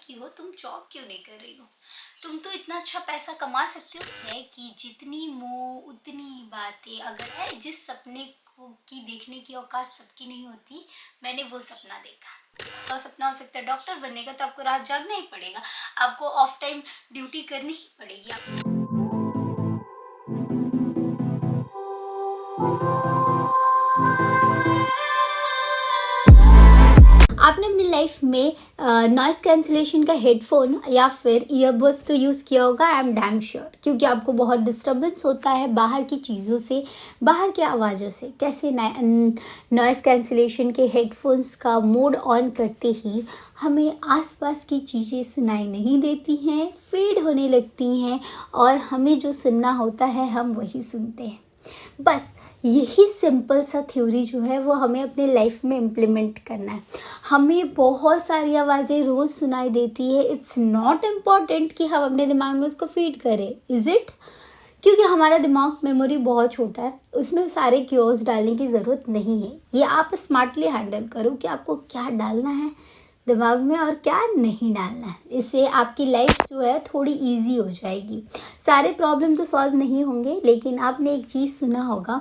की हो, तुम जॉब क्यों नहीं कर रही हो? तुम तो इतना अच्छा पैसा कमा सकते हो। है कि जितनी मुंह उतनी बातें। अगर है जिस सपने को की देखने की औकात सबकी नहीं होती, मैंने वो सपना देखा। और सपना हो सकता है डॉक्टर बनने का, तो आपको रात जागना ही पड़ेगा, आपको ऑफ टाइम ड्यूटी करनी ही पड़ेगी। आपने अपनी लाइफ में नॉइस कैंसिलेशन का हेडफोन या फिर ईयरबड्स तो यूज़ किया होगा, आई एम डैम श्योर, क्योंकि आपको बहुत डिस्टर्बेंस होता है बाहर की चीज़ों से, बाहर की आवाज़ों से। कैसे नॉइस कैंसिलेशन के हेडफोन्स का मोड ऑन करते ही हमें आसपास की चीज़ें सुनाई नहीं देती हैं, फेड होने लगती हैं, और हमें जो सुनना होता है हम वही सुनते हैं। बस यही सिंपल सा थ्योरी जो है वो हमें अपने लाइफ में इम्प्लीमेंट करना है। हमें बहुत सारी आवाज़ें रोज़ सुनाई देती है, इट्स नॉट इम्पॉर्टेंट कि हम अपने दिमाग में उसको फीड करें, इज़ इट? क्योंकि हमारा दिमाग मेमोरी बहुत छोटा है, उसमें सारे क्योर्स डालने की ज़रूरत नहीं है। ये आप स्मार्टली हैंडल करो कि आपको क्या डालना है दिमाग में और क्या नहीं डालना है। इससे आपकी लाइफ जो है थोड़ी इजी हो जाएगी। सारे प्रॉब्लम तो सॉल्व नहीं होंगे, लेकिन आपने एक चीज़ सुना होगा,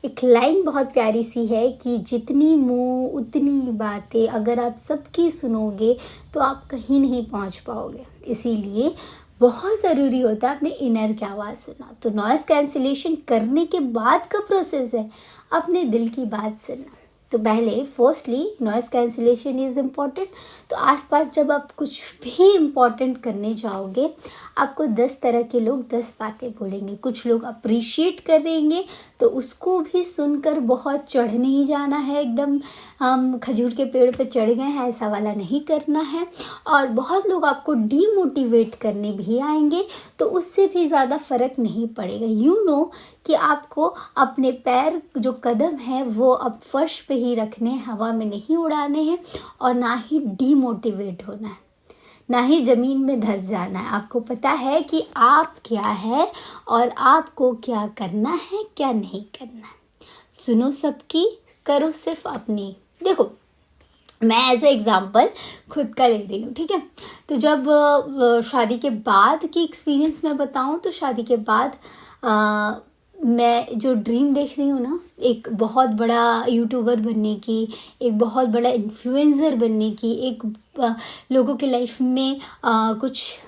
एक लाइन बहुत प्यारी सी है कि जितनी मुंह उतनी बातें। अगर आप सबकी सुनोगे तो आप कहीं नहीं पहुंच पाओगे। इसीलिए बहुत ज़रूरी होता है अपने इनर की आवाज़ सुनना। तो नॉइज़ कैंसिलेशन करने के बाद का प्रोसेस है अपने दिल की बात सुनना। तो पहले firstly noise cancellation is important. तो आसपास जब आप कुछ भी इम्पॉर्टेंट करने जाओगे, आपको 10 तरह के लोग 10 बातें बोलेंगे। कुछ लोग अप्रिशिएट करेंगे, तो उसको भी सुनकर बहुत चढ़ नहीं जाना है, एकदम हम खजूर के पेड़ पे चढ़ गए हैं ऐसा वाला नहीं करना है। और बहुत लोग आपको डीमोटिवेट करने भी आएंगे, तो उससे भी ज़्यादा फ़र्क नहीं पड़ेगा। कि आपको अपने पैर जो कदम है वो अब फर्श पे ही रखने, हवा में नहीं उड़ाने हैं, और ना ही डीमोटिवेट होना है, ना ही ज़मीन में धंस जाना है। आपको पता है कि आप क्या है और आपको क्या करना है, क्या नहीं करना है। सुनो सबकी, करो सिर्फ अपनी। देखो, मैं एज ए एग्ज़ाम्पल खुद का ले रही हूँ, ठीक है? तो जब शादी के बाद की एक्सपीरियंस मैं बताऊँ, तो शादी के बाद मैं जो ड्रीम देख रही हूँ ना, एक बहुत बड़ा यूट्यूबर बनने की, एक बहुत बड़ा इन्फ्लुएंसर बनने की, एक लोगों के लाइफ में कुछ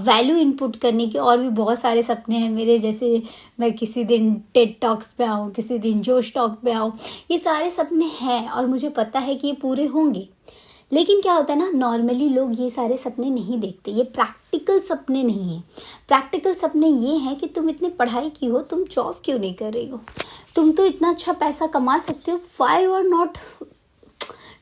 वैल्यू इनपुट करने के, और भी बहुत सारे सपने हैं मेरे। जैसे मैं किसी दिन टेड टॉक्स पे आऊँ, किसी दिन जोश टॉक पे आऊँ, ये सारे सपने हैं और मुझे पता है कि ये पूरे होंगे। लेकिन क्या होता है ना, नॉर्मली लोग ये सारे सपने नहीं देखते। ये प्रैक्टिकल सपने नहीं हैं। प्रैक्टिकल सपने ये हैं कि तुम इतनी पढ़ाई की हो, तुम जॉब क्यों नहीं कर रही हो? तुम तो इतना अच्छा पैसा कमा सकते हो, why you are not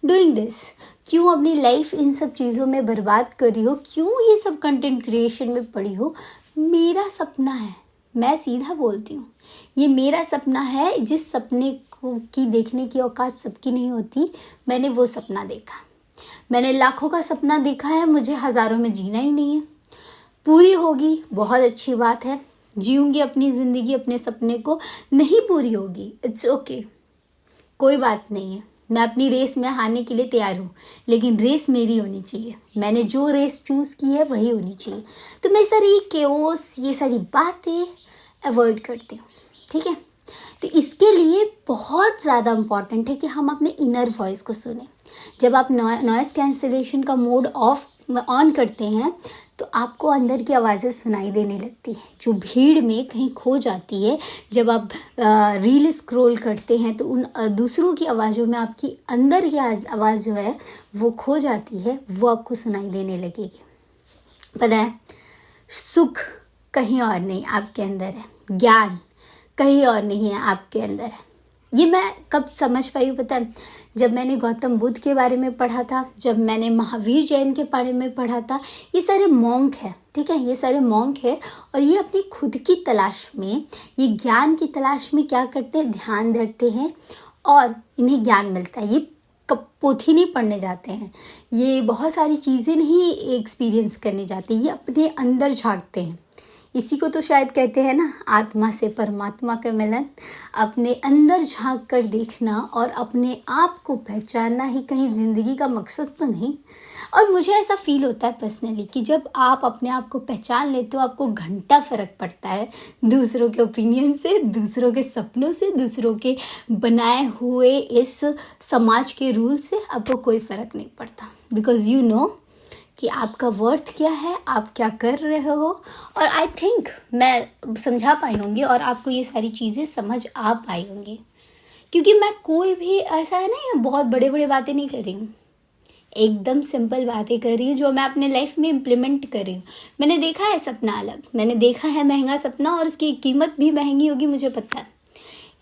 doing this? क्यों अपनी लाइफ इन सब चीज़ों में बर्बाद कर रही हो? क्यों ये सब कंटेंट क्रिएशन में पड़ी हो? मेरा सपना है, मैं सीधा बोलती हूँ, ये मेरा सपना है। जिस सपने को की देखने की औकात सबकी नहीं होती, मैंने वो सपना देखा। मैंने लाखों का सपना देखा है, मुझे हज़ारों में जीना ही नहीं है। पूरी होगी बहुत अच्छी बात है, जीऊँगी अपनी ज़िंदगी अपने सपने को। नहीं पूरी होगी, इट्स ओके, कोई बात नहीं है। मैं अपनी रेस में हारने के लिए तैयार हूँ, लेकिन रेस मेरी होनी चाहिए। मैंने जो रेस चूज़ की है वही होनी चाहिए। तो मैं सारी केओस, ये सारी बातें अवॉइड करती हूँ, ठीक है? तो इसके लिए बहुत ज़्यादा इम्पॉर्टेंट है कि हम अपने इनर वॉइस को सुने। जब आप नॉइज़ कैंसिलेशन का मोड ऑन करते हैं, तो आपको अंदर की आवाज़ें सुनाई देने लगती हैं, जो भीड़ में कहीं खो जाती है। जब आप रील स्क्रॉल करते हैं, तो उन दूसरों की आवाज़ों में आपकी अंदर की आवाज़ जो है वो खो जाती है, वो आपको सुनाई देने लगेगी। पता है, सुख कहीं और नहीं आपके अंदर है, ज्ञान कहीं और नहीं है आपके अंदर है। ये मैं कब समझ पाई पता है? जब मैंने गौतम बुद्ध के बारे में पढ़ा था, जब मैंने महावीर जैन के बारे में पढ़ा था। ये सारे मॉन्क हैं, ठीक है? ये सारे मॉन्क हैं, और ये अपनी खुद की तलाश में, ये ज्ञान की तलाश में क्या करते हैं? ध्यान धरते हैं और इन्हें ज्ञान मिलता है। ये पोथी नहीं पढ़ने जाते हैं, ये बहुत सारी चीज़ें नहीं एक्सपीरियंस करने जाते, ये अपने अंदर झांकते हैं। इसी को तो शायद कहते हैं ना, आत्मा से परमात्मा का मिलन। अपने अंदर झांक कर देखना और अपने आप को पहचानना ही कहीं ज़िंदगी का मकसद तो नहीं। और मुझे ऐसा फील होता है पर्सनली कि जब आप अपने आप को पहचान लेते हो, आपको घंटा फ़र्क पड़ता है दूसरों के ओपिनियन से, दूसरों के सपनों से, दूसरों के बनाए हुए इस समाज के रूल से आपको कोई फ़र्क नहीं पड़ता। बिकॉज़ यू नो कि आपका वर्थ क्या है, आप क्या कर रहे हो। और आई थिंक मैं समझा पाई होंगी और आपको ये सारी चीज़ें समझ आ पाई होंगी, क्योंकि मैं कोई भी ऐसा है ना, बहुत बड़े बड़े बातें नहीं कर रही हूँ, एकदम सिंपल बातें कर रही हूँ जो मैं अपने लाइफ में इम्प्लीमेंट कर रही हूँ। मैंने देखा है सपना अलग, मैंने देखा है महंगा सपना और उसकी कीमत भी महंगी होगी, मुझे पता है।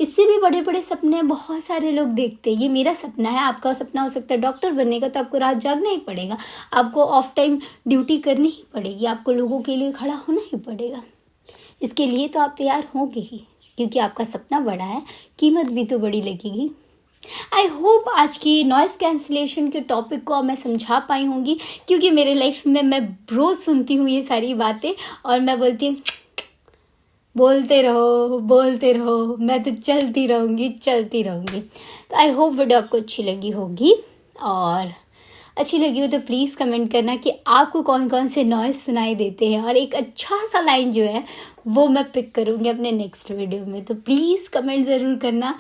इससे भी बड़े बड़े सपने बहुत सारे लोग देखते हैं। ये मेरा सपना है, आपका सपना हो सकता है डॉक्टर बनने का, तो आपको रात जागना ही पड़ेगा, आपको ऑफ टाइम ड्यूटी करनी ही पड़ेगी, आपको लोगों के लिए खड़ा होना ही पड़ेगा। इसके लिए तो आप तैयार होंगे ही, क्योंकि आपका सपना बड़ा है, कीमत भी तो बड़ी लगेगी। आई होप आज की नॉइज़ कैंसिलेशन के टॉपिक को मैं समझा पाई होंगी, क्योंकि मेरे लाइफ में मैं रोज़ सुनती हूँ ये सारी बातें और मैं बोलती हूँ बोलते रहो, मैं तो चलती रहूँगी। तो आई होप वीडियो आपको अच्छी लगी होगी, और अच्छी लगी हो तो प्लीज़ कमेंट करना कि आपको कौन कौन से नॉइज़ सुनाई देते हैं, और एक अच्छा सा लाइन जो है वो मैं पिक करूँगी अपने नेक्स्ट वीडियो में। तो प्लीज़ कमेंट ज़रूर करना